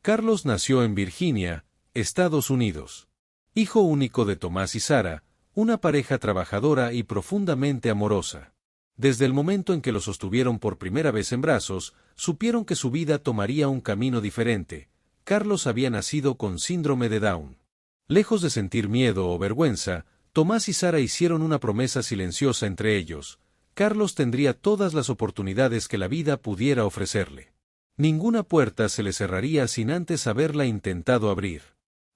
Carlos nació en Virginia, Estados Unidos. Hijo único de Tomás y Sara, una pareja trabajadora y profundamente amorosa. Desde el momento en que lo sostuvieron por primera vez en brazos, supieron que su vida tomaría un camino diferente. Carlos había nacido con síndrome de Down. Lejos de sentir miedo o vergüenza, Tomás y Sara hicieron una promesa silenciosa entre ellos. Carlos tendría todas las oportunidades que la vida pudiera ofrecerle. Ninguna puerta se le cerraría sin antes haberla intentado abrir.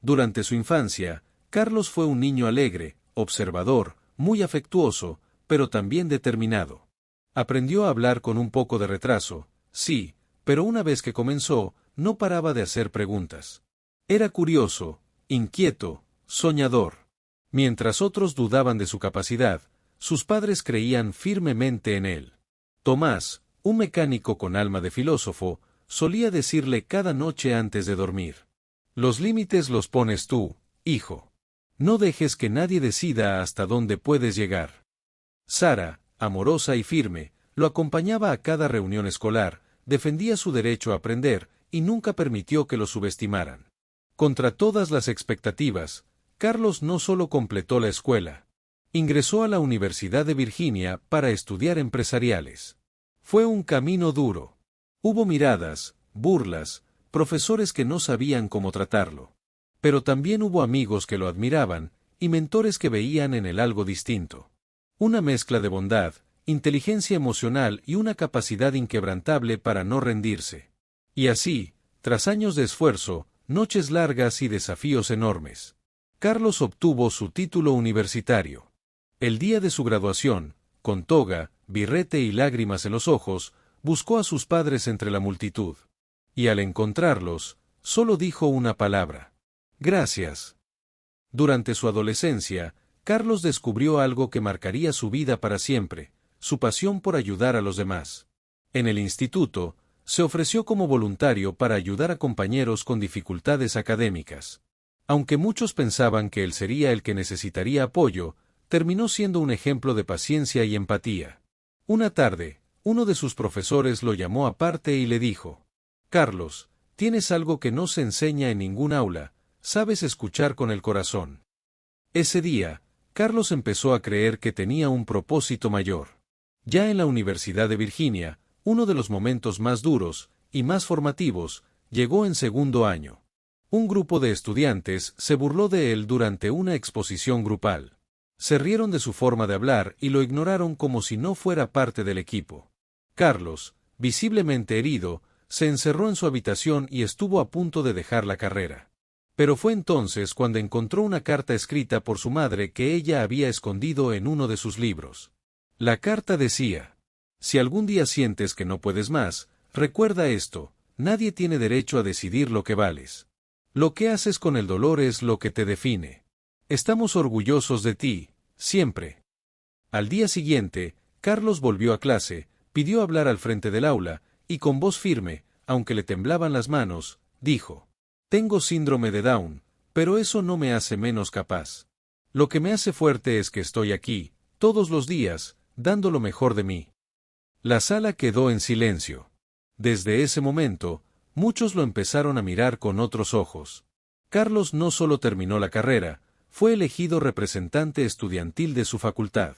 Durante su infancia, Carlos fue un niño alegre, observador, muy afectuoso, pero también determinado. Aprendió a hablar con un poco de retraso, sí, pero una vez que comenzó, no paraba de hacer preguntas. Era curioso, inquieto, soñador. Mientras otros dudaban de su capacidad, sus padres creían firmemente en él. Tomás, un mecánico con alma de filósofo, solía decirle cada noche antes de dormir: «Los límites los pones tú, hijo. No dejes que nadie decida hasta dónde puedes llegar». Sara, amorosa y firme, lo acompañaba a cada reunión escolar, defendía su derecho a aprender, y nunca permitió que lo subestimaran. Contra todas las expectativas, Carlos no solo completó la escuela. Ingresó a la Universidad de Virginia para estudiar empresariales. Fue un camino duro. Hubo miradas, burlas, profesores que no sabían cómo tratarlo. Pero también hubo amigos que lo admiraban, y mentores que veían en él algo distinto. Una mezcla de bondad, inteligencia emocional y una capacidad inquebrantable para no rendirse. Y así, tras años de esfuerzo, noches largas y desafíos enormes, Carlos obtuvo su título universitario. El día de su graduación, con toga, birrete y lágrimas en los ojos, buscó a sus padres entre la multitud. Y al encontrarlos, solo dijo una palabra: «Gracias». Durante su adolescencia, Carlos descubrió algo que marcaría su vida para siempre: su pasión por ayudar a los demás. En el instituto, se ofreció como voluntario para ayudar a compañeros con dificultades académicas. Aunque muchos pensaban que él sería el que necesitaría apoyo, terminó siendo un ejemplo de paciencia y empatía. Una tarde, uno de sus profesores lo llamó aparte y le dijo: «Carlos, tienes algo que no se enseña en ningún aula, sabes escuchar con el corazón». Ese día, Carlos empezó a creer que tenía un propósito mayor. Ya en la Universidad de Virginia, uno de los momentos más duros y más formativos llegó en segundo año. Un grupo de estudiantes se burló de él durante una exposición grupal. Se rieron de su forma de hablar y lo ignoraron como si no fuera parte del equipo. Carlos, visiblemente herido, se encerró en su habitación y estuvo a punto de dejar la carrera. Pero fue entonces cuando encontró una carta escrita por su madre que ella había escondido en uno de sus libros. La carta decía: «Si algún día sientes que no puedes más, recuerda esto: nadie tiene derecho a decidir lo que vales. Lo que haces con el dolor es lo que te define. Estamos orgullosos de ti, siempre». Al día siguiente, Carlos volvió a clase, pidió hablar al frente del aula, y con voz firme, aunque le temblaban las manos, dijo: «Tengo síndrome de Down, pero eso no me hace menos capaz. Lo que me hace fuerte es que estoy aquí, todos los días, dando lo mejor de mí». La sala quedó en silencio. Desde ese momento, muchos lo empezaron a mirar con otros ojos. Carlos no solo terminó la carrera, fue elegido representante estudiantil de su facultad.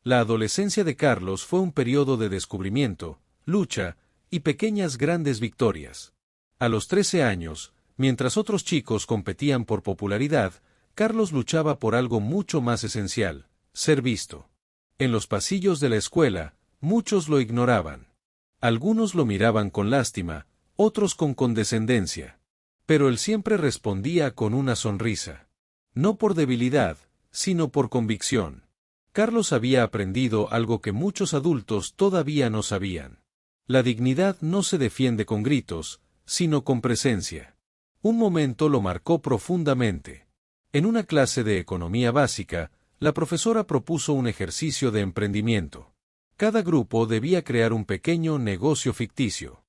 La adolescencia de Carlos fue un periodo de descubrimiento, lucha y pequeñas grandes victorias. A los 13 años, mientras otros chicos competían por popularidad, Carlos luchaba por algo mucho más esencial: ser visto. En los pasillos de la escuela, muchos lo ignoraban. Algunos lo miraban con lástima, otros con condescendencia. Pero él siempre respondía con una sonrisa. No por debilidad, sino por convicción. Carlos había aprendido algo que muchos adultos todavía no sabían. La dignidad no se defiende con gritos, sino con presencia. Un momento lo marcó profundamente. En una clase de economía básica, la profesora propuso un ejercicio de emprendimiento. Cada grupo debía crear un pequeño negocio ficticio.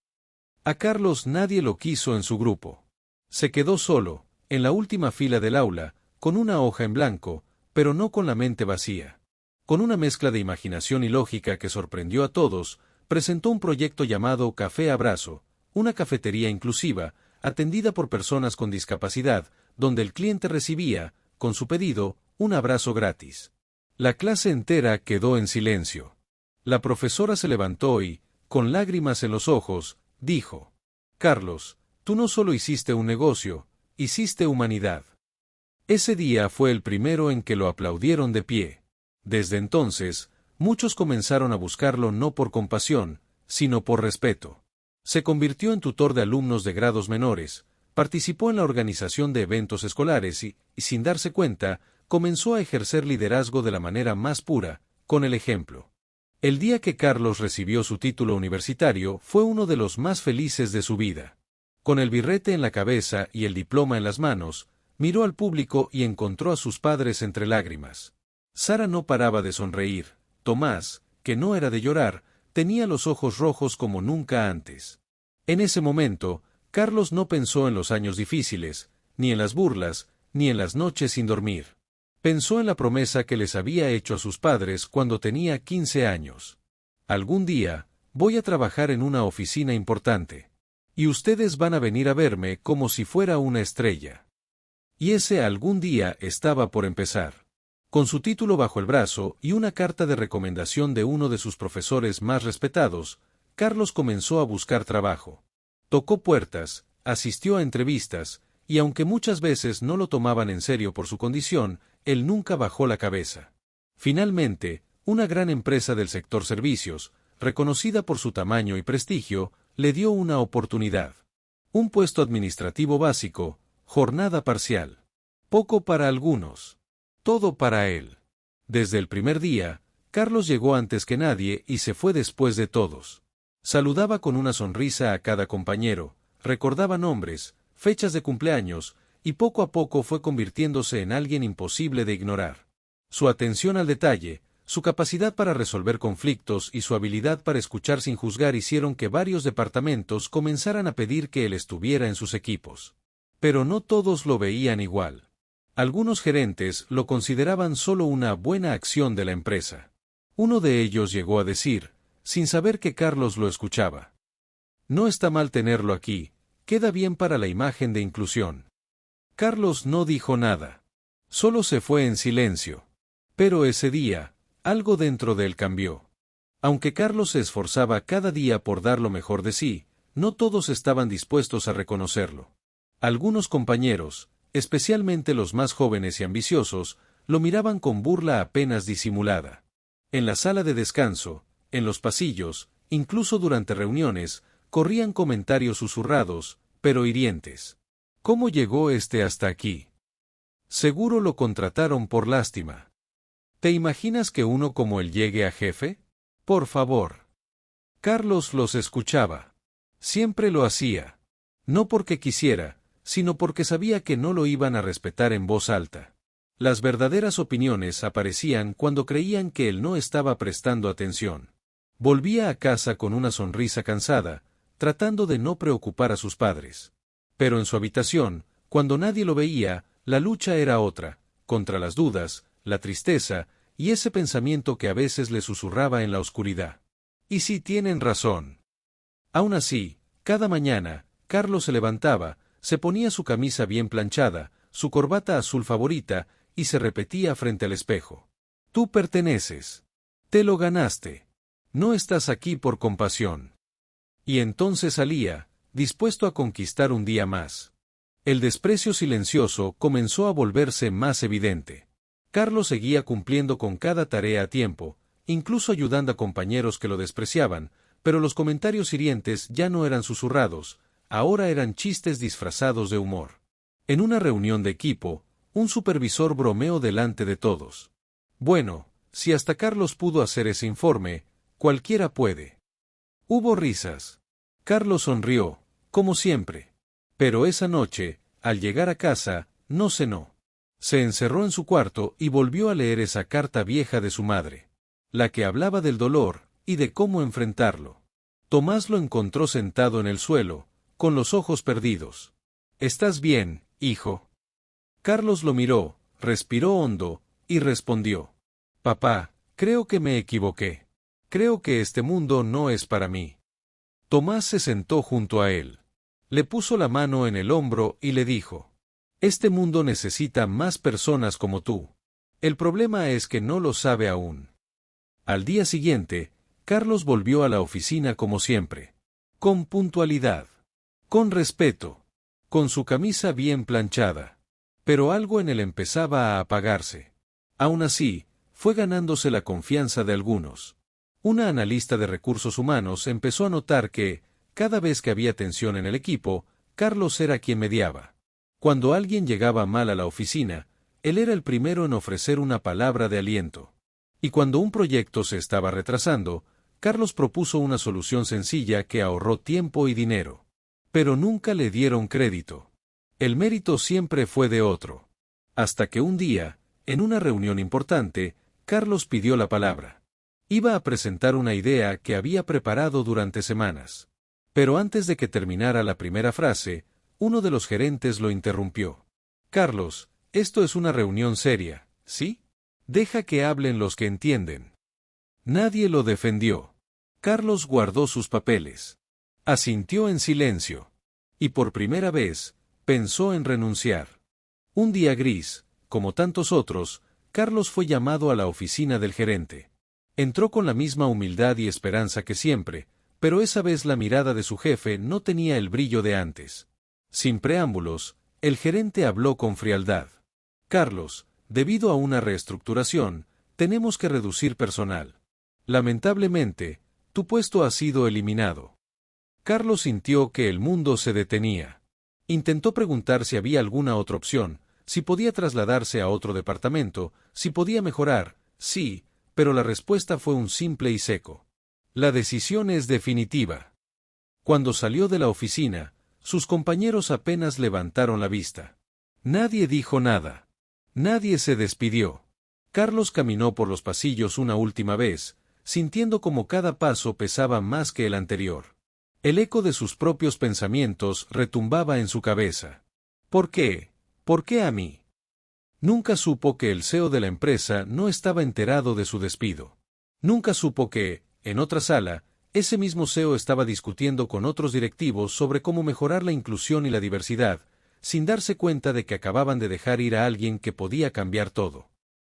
A Carlos nadie lo quiso en su grupo. Se quedó solo, en la última fila del aula, con una hoja en blanco, pero no con la mente vacía. Con una mezcla de imaginación y lógica que sorprendió a todos, presentó un proyecto llamado Café Abrazo, una cafetería inclusiva, atendida por personas con discapacidad, donde el cliente recibía, con su pedido, un abrazo gratis. La clase entera quedó en silencio. La profesora se levantó y, con lágrimas en los ojos, dijo: «Carlos, tú no solo hiciste un negocio, hiciste humanidad». Ese día fue el primero en que lo aplaudieron de pie. Desde entonces, muchos comenzaron a buscarlo no por compasión, sino por respeto. Se convirtió en tutor de alumnos de grados menores, participó en la organización de eventos escolares y, sin darse cuenta, comenzó a ejercer liderazgo de la manera más pura, con el ejemplo. El día que Carlos recibió su título universitario fue uno de los más felices de su vida. Con el birrete en la cabeza y el diploma en las manos, miró al público y encontró a sus padres entre lágrimas. Sara no paraba de sonreír. Tomás, que no era de llorar, tenía los ojos rojos como nunca antes. En ese momento, Carlos no pensó en los años difíciles, ni en las burlas, ni en las noches sin dormir. Pensó en la promesa que les había hecho a sus padres cuando tenía 15 años. Algún día, voy a trabajar en una oficina importante. Y ustedes van a venir a verme como si fuera una estrella. Y ese algún día estaba por empezar. Con su título bajo el brazo y una carta de recomendación de uno de sus profesores más respetados, Carlos comenzó a buscar trabajo. Tocó puertas, asistió a entrevistas, y aunque muchas veces no lo tomaban en serio por su condición, él nunca bajó la cabeza. Finalmente, una gran empresa del sector servicios, reconocida por su tamaño y prestigio, le dio una oportunidad. Un puesto administrativo básico, jornada parcial. Poco para algunos. Todo para él. Desde el primer día, Carlos llegó antes que nadie y se fue después de todos. Saludaba con una sonrisa a cada compañero, recordaba nombres, fechas de cumpleaños, y poco a poco fue convirtiéndose en alguien imposible de ignorar. Su atención al detalle, su capacidad para resolver conflictos y su habilidad para escuchar sin juzgar hicieron que varios departamentos comenzaran a pedir que él estuviera en sus equipos. Pero no todos lo veían igual. Algunos gerentes lo consideraban solo una buena acción de la empresa. Uno de ellos llegó a decir, sin saber que Carlos lo escuchaba: «No está mal tenerlo aquí, queda bien para la imagen de inclusión». Carlos no dijo nada. Solo se fue en silencio. Pero ese día, algo dentro de él cambió. Aunque Carlos se esforzaba cada día por dar lo mejor de sí, no todos estaban dispuestos a reconocerlo. Algunos compañeros, especialmente los más jóvenes y ambiciosos, lo miraban con burla apenas disimulada. En la sala de descanso, en los pasillos, incluso durante reuniones, corrían comentarios susurrados, pero hirientes. ¿Cómo llegó este hasta aquí? Seguro lo contrataron por lástima. ¿Te imaginas que uno como él llegue a jefe? Por favor. Carlos los escuchaba. Siempre lo hacía. No porque quisiera, sino porque sabía que no lo iban a respetar en voz alta. Las verdaderas opiniones aparecían cuando creían que él no estaba prestando atención. Volvía a casa con una sonrisa cansada, tratando de no preocupar a sus padres. Pero en su habitación, cuando nadie lo veía, la lucha era otra, contra las dudas, la tristeza, y ese pensamiento que a veces le susurraba en la oscuridad. ¿Y si tienen razón? Aún así, cada mañana, Carlos se levantaba, se ponía su camisa bien planchada, su corbata azul favorita, y se repetía frente al espejo: «Tú perteneces. Te lo ganaste. No estás aquí por compasión». Y entonces salía, dispuesto a conquistar un día más. El desprecio silencioso comenzó a volverse más evidente. Carlos seguía cumpliendo con cada tarea a tiempo, incluso ayudando a compañeros que lo despreciaban, pero los comentarios hirientes ya no eran susurrados, ahora eran chistes disfrazados de humor. En una reunión de equipo, un supervisor bromeó delante de todos: «Bueno, si hasta Carlos pudo hacer ese informe, cualquiera puede». Hubo risas. Carlos sonrió, como siempre. Pero esa noche, al llegar a casa, no cenó. Se encerró en su cuarto y volvió a leer esa carta vieja de su madre. La que hablaba del dolor, y de cómo enfrentarlo. Tomás lo encontró sentado en el suelo, con los ojos perdidos. «¿Estás bien, hijo?» Carlos lo miró, respiró hondo, y respondió: «Papá, creo que me equivoqué. Creo que este mundo no es para mí». Tomás se sentó junto a él. Le puso la mano en el hombro y le dijo: «Este mundo necesita más personas como tú. El problema es que no lo sabe aún». Al día siguiente, Carlos volvió a la oficina como siempre. Con puntualidad. Con respeto. Con su camisa bien planchada. Pero algo en él empezaba a apagarse. Aún así, fue ganándose la confianza de algunos. Una analista de recursos humanos empezó a notar que, cada vez que había tensión en el equipo, Carlos era quien mediaba. Cuando alguien llegaba mal a la oficina, él era el primero en ofrecer una palabra de aliento. Y cuando un proyecto se estaba retrasando, Carlos propuso una solución sencilla que ahorró tiempo y dinero. Pero nunca le dieron crédito. El mérito siempre fue de otro. Hasta que un día, en una reunión importante, Carlos pidió la palabra. Iba a presentar una idea que había preparado durante semanas. Pero antes de que terminara la primera frase, uno de los gerentes lo interrumpió. «Carlos, esto es una reunión seria, ¿sí? Deja que hablen los que entienden». Nadie lo defendió. Carlos guardó sus papeles. Asintió en silencio. Y por primera vez, pensó en renunciar. Un día gris, como tantos otros, Carlos fue llamado a la oficina del gerente. Entró con la misma humildad y esperanza que siempre, pero esa vez la mirada de su jefe no tenía el brillo de antes. Sin preámbulos, el gerente habló con frialdad. «Carlos, debido a una reestructuración, tenemos que reducir personal. Lamentablemente, tu puesto ha sido eliminado». Carlos sintió que el mundo se detenía. Intentó preguntar si había alguna otra opción, si podía trasladarse a otro departamento, si podía mejorar, sí, pero la respuesta fue un simple y seco: «La decisión es definitiva». Cuando salió de la oficina, sus compañeros apenas levantaron la vista. Nadie dijo nada. Nadie se despidió. Carlos caminó por los pasillos una última vez, sintiendo como cada paso pesaba más que el anterior. El eco de sus propios pensamientos retumbaba en su cabeza. ¿Por qué? ¿Por qué a mí? Nunca supo que el CEO de la empresa no estaba enterado de su despido. Nunca supo que, en otra sala, ese mismo CEO estaba discutiendo con otros directivos sobre cómo mejorar la inclusión y la diversidad, sin darse cuenta de que acababan de dejar ir a alguien que podía cambiar todo.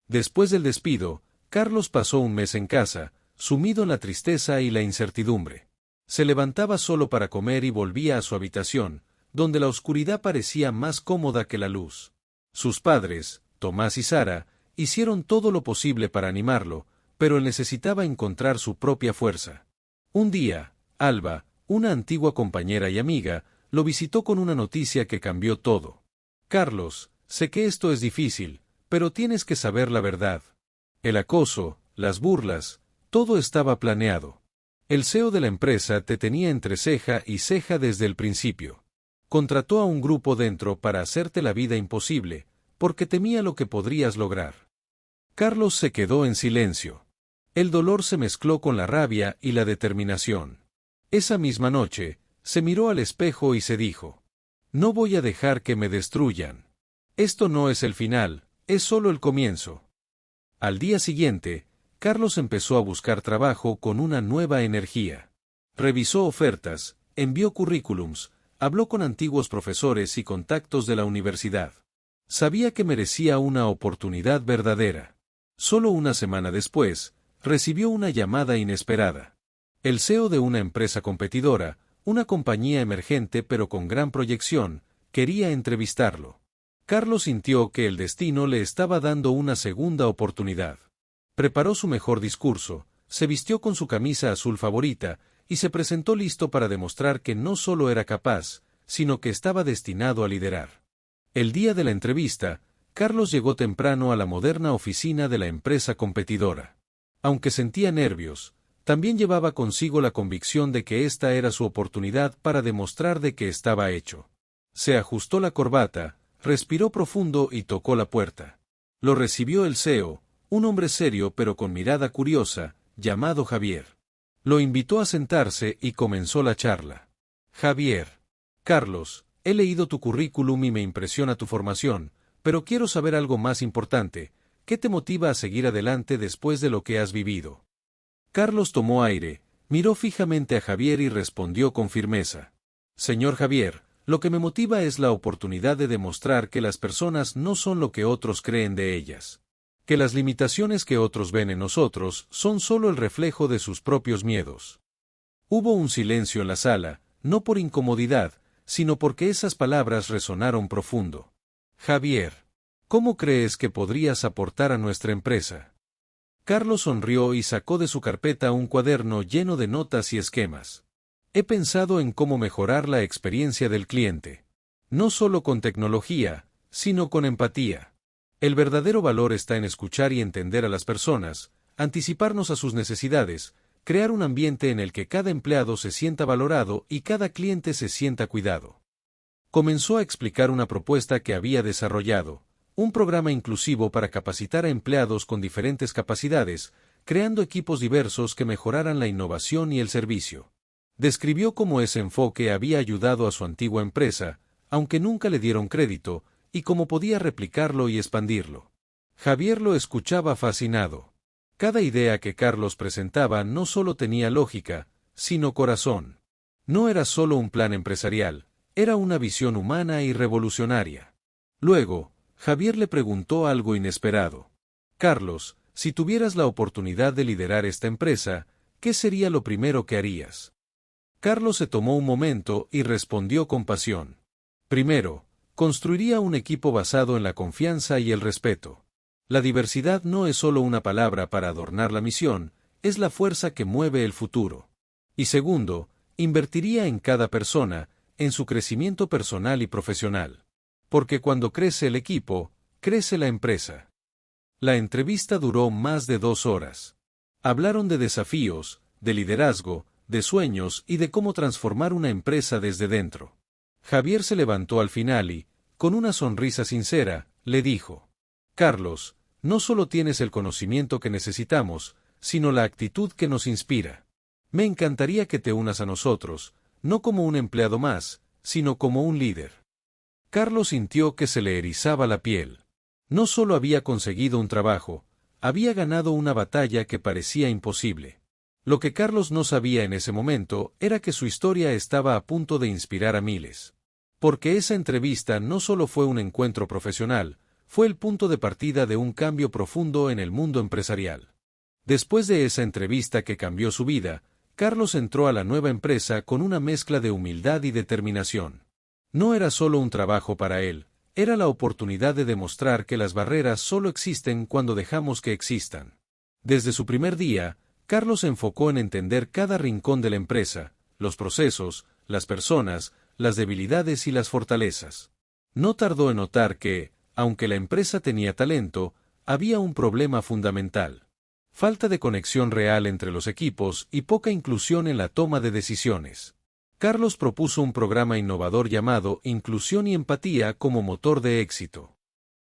Después del despido, Carlos pasó un mes en casa, sumido en la tristeza y la incertidumbre. Se levantaba solo para comer y volvía a su habitación, donde la oscuridad parecía más cómoda que la luz. Sus padres, Tomás y Sara, hicieron todo lo posible para animarlo, pero él necesitaba encontrar su propia fuerza. Un día, Alba, una antigua compañera y amiga, lo visitó con una noticia que cambió todo. «Carlos, sé que esto es difícil, pero tienes que saber la verdad. El acoso, las burlas, todo estaba planeado. El CEO de la empresa te tenía entre ceja y ceja desde el principio. Contrató a un grupo dentro para hacerte la vida imposible, porque temía lo que podrías lograr». Carlos se quedó en silencio. El dolor se mezcló con la rabia y la determinación. Esa misma noche, se miró al espejo y se dijo: «No voy a dejar que me destruyan. Esto no es el final, es solo el comienzo». Al día siguiente, Carlos empezó a buscar trabajo con una nueva energía. Revisó ofertas, envió currículums, habló con antiguos profesores y contactos de la universidad. Sabía que merecía una oportunidad verdadera. Solo una semana después, recibió una llamada inesperada. El CEO de una empresa competidora, una compañía emergente pero con gran proyección, quería entrevistarlo. Carlos sintió que el destino le estaba dando una segunda oportunidad. Preparó su mejor discurso, se vistió con su camisa azul favorita, y se presentó listo para demostrar que no solo era capaz, sino que estaba destinado a liderar. El día de la entrevista, Carlos llegó temprano a la moderna oficina de la empresa competidora. Aunque sentía nervios, también llevaba consigo la convicción de que esta era su oportunidad para demostrar de que estaba hecho. Se ajustó la corbata, respiró profundo y tocó la puerta. Lo recibió el CEO, un hombre serio pero con mirada curiosa, llamado Javier. Lo invitó a sentarse y comenzó la charla. «Javier. Carlos, he leído tu currículum y me impresiona tu formación, pero quiero saber algo más importante. ¿Qué te motiva a seguir adelante después de lo que has vivido?» Carlos tomó aire, miró fijamente a Javier y respondió con firmeza: «Señor Javier, Lo que me motiva es la oportunidad de demostrar que las personas no son lo que otros creen de ellas. Que las limitaciones que otros ven en nosotros son solo el reflejo de sus propios miedos. Hubo un silencio en la sala, no por incomodidad, sino porque esas palabras resonaron profundo. Javier, ¿cómo crees que podrías aportar a nuestra empresa? Carlos sonrió y sacó de su carpeta un cuaderno lleno de notas y esquemas. He pensado en cómo mejorar la experiencia del cliente. No solo con tecnología, sino con empatía. El verdadero valor está en escuchar y entender a las personas, anticiparnos a sus necesidades, crear un ambiente en el que cada empleado se sienta valorado y cada cliente se sienta cuidado. Comenzó a explicar una propuesta que había desarrollado, un programa inclusivo para capacitar a empleados con diferentes capacidades, creando equipos diversos que mejoraran la innovación y el servicio. Describió cómo ese enfoque había ayudado a su antigua empresa, aunque nunca le dieron crédito, y cómo podía replicarlo y expandirlo. Javier lo escuchaba fascinado. Cada idea que Carlos presentaba no solo tenía lógica, sino corazón. No era solo un plan empresarial, era una visión humana y revolucionaria. Luego, Javier le preguntó algo inesperado. Carlos, si tuvieras la oportunidad de liderar esta empresa, ¿qué sería lo primero que harías? Carlos se tomó un momento y respondió con pasión. Primero, construiría un equipo basado en la confianza y el respeto. La diversidad no es solo una palabra para adornar la misión, es la fuerza que mueve el futuro. Y segundo, invertiría en cada persona, en su crecimiento personal y profesional. Porque cuando crece el equipo, crece la empresa. La entrevista duró más de 2 horas. Hablaron de desafíos, de liderazgo, de sueños y de cómo transformar una empresa desde dentro. Javier se levantó al final y, con una sonrisa sincera, le dijo: Carlos, no solo tienes el conocimiento que necesitamos, sino la actitud que nos inspira. Me encantaría que te unas a nosotros, no como un empleado más, sino como un líder. Carlos sintió que se le erizaba la piel. No solo había conseguido un trabajo, había ganado una batalla que parecía imposible. Lo que Carlos no sabía en ese momento era que su historia estaba a punto de inspirar a miles. Porque esa entrevista no solo fue un encuentro profesional, fue el punto de partida de un cambio profundo en el mundo empresarial. Después de esa entrevista que cambió su vida, Carlos entró a la nueva empresa con una mezcla de humildad y determinación. No era solo un trabajo para él, era la oportunidad de demostrar que las barreras solo existen cuando dejamos que existan. Desde su primer día, Carlos se enfocó en entender cada rincón de la empresa, los procesos, las personas, las debilidades y las fortalezas. No tardó en notar que, aunque la empresa tenía talento, había un problema fundamental. Falta de conexión real entre los equipos y poca inclusión en la toma de decisiones. Carlos propuso un programa innovador llamado Inclusión y Empatía como motor de éxito.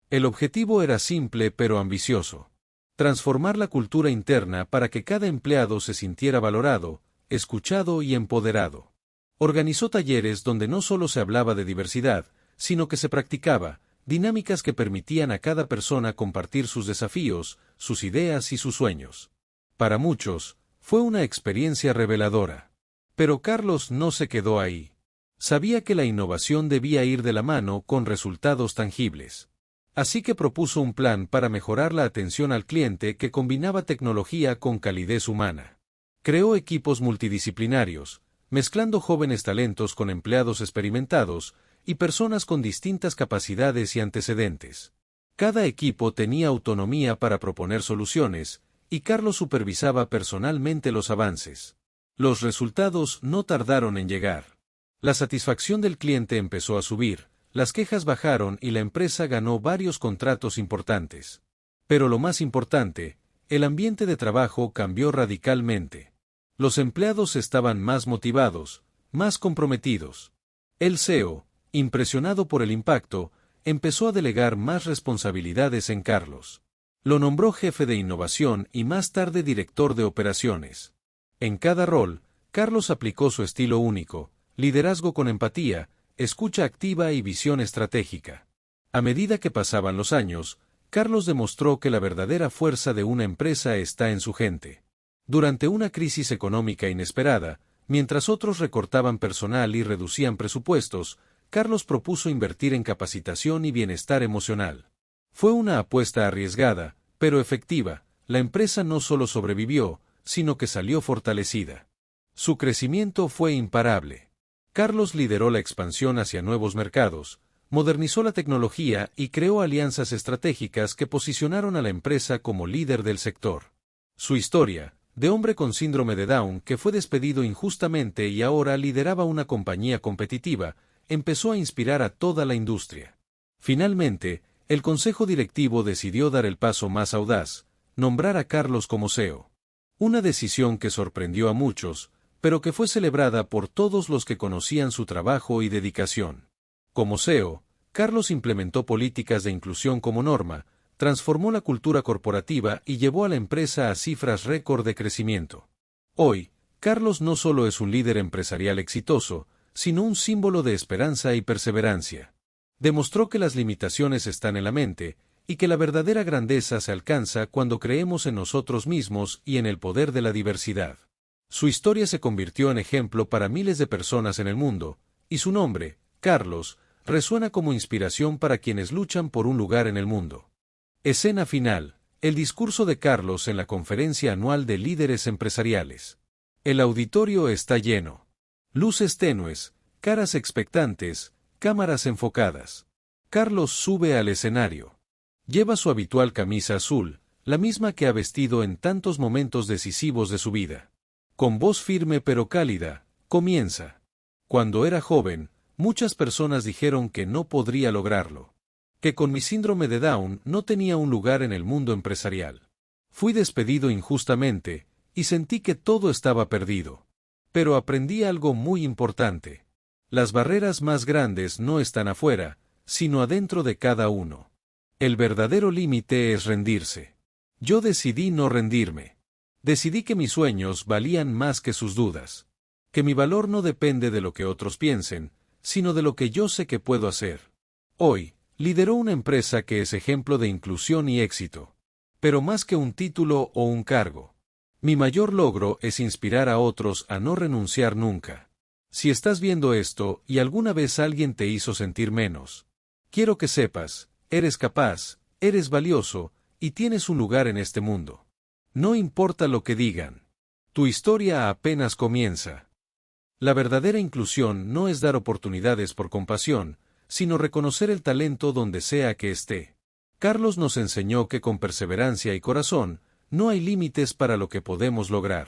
El objetivo era simple pero ambicioso. Transformar la cultura interna para que cada empleado se sintiera valorado, escuchado y empoderado. Organizó talleres donde no solo se hablaba de diversidad, sino que se practicaba dinámicas que permitían a cada persona compartir sus desafíos, sus ideas y sus sueños. Para muchos, fue una experiencia reveladora. Pero Carlos no se quedó ahí. Sabía que la innovación debía ir de la mano con resultados tangibles. Así que propuso un plan para mejorar la atención al cliente que combinaba tecnología con calidez humana. Creó equipos multidisciplinarios, mezclando jóvenes talentos con empleados experimentados y personas con distintas capacidades y antecedentes. Cada equipo tenía autonomía para proponer soluciones, y Carlos supervisaba personalmente los avances. Los resultados no tardaron en llegar. La satisfacción del cliente empezó a subir, las quejas bajaron y la empresa ganó varios contratos importantes. Pero lo más importante, el ambiente de trabajo cambió radicalmente. Los empleados estaban más motivados, más comprometidos. El CEO, impresionado por el impacto, empezó a delegar más responsabilidades en Carlos. Lo nombró jefe de innovación y más tarde director de operaciones. En cada rol, Carlos aplicó su estilo único, liderazgo con empatía, escucha activa y visión estratégica. A medida que pasaban los años, Carlos demostró que la verdadera fuerza de una empresa está en su gente. Durante una crisis económica inesperada, mientras otros recortaban personal y reducían presupuestos, Carlos propuso invertir en capacitación y bienestar emocional. Fue una apuesta arriesgada, pero efectiva. La empresa no solo sobrevivió, sino que salió fortalecida. Su crecimiento fue imparable. Carlos lideró la expansión hacia nuevos mercados, modernizó la tecnología y creó alianzas estratégicas que posicionaron a la empresa como líder del sector. Su historia, de hombre con síndrome de Down que fue despedido injustamente y ahora lideraba una compañía competitiva, empezó a inspirar a toda la industria. Finalmente, el consejo directivo decidió dar el paso más audaz, nombrar a Carlos como CEO. Una decisión que sorprendió a muchos, pero que fue celebrada por todos los que conocían su trabajo y dedicación. Como CEO, Carlos implementó políticas de inclusión como norma, transformó la cultura corporativa y llevó a la empresa a cifras récord de crecimiento. Hoy, Carlos no solo es un líder empresarial exitoso, sino un símbolo de esperanza y perseverancia. Demostró que las limitaciones están en la mente, y que la verdadera grandeza se alcanza cuando creemos en nosotros mismos y en el poder de la diversidad. Su historia se convirtió en ejemplo para miles de personas en el mundo, y su nombre, Carlos, resuena como inspiración para quienes luchan por un lugar en el mundo. Escena final: el discurso de Carlos en la conferencia anual de líderes empresariales. El auditorio está lleno. Luces tenues, caras expectantes, cámaras enfocadas. Carlos sube al escenario. Lleva su habitual camisa azul, la misma que ha vestido en tantos momentos decisivos de su vida. Con voz firme pero cálida, comienza. Cuando era joven, muchas personas dijeron que no podría lograrlo. Que con mi síndrome de Down no tenía un lugar en el mundo empresarial. Fui despedido injustamente, y sentí que todo estaba perdido. Pero aprendí algo muy importante. Las barreras más grandes no están afuera, sino adentro de cada uno. El verdadero límite es rendirse. Yo decidí no rendirme. Decidí que mis sueños valían más que sus dudas. Que mi valor no depende de lo que otros piensen, sino de lo que yo sé que puedo hacer. Hoy, lideró una empresa que es ejemplo de inclusión y éxito. Pero más que un título o un cargo. Mi mayor logro es inspirar a otros a no renunciar nunca. Si estás viendo esto y alguna vez alguien te hizo sentir menos, quiero que sepas, eres capaz, eres valioso, y tienes un lugar en este mundo. No importa lo que digan. Tu historia apenas comienza. La verdadera inclusión no es dar oportunidades por compasión, sino reconocer el talento donde sea que esté. Carlos nos enseñó que con perseverancia y corazón, no hay límites para lo que podemos lograr.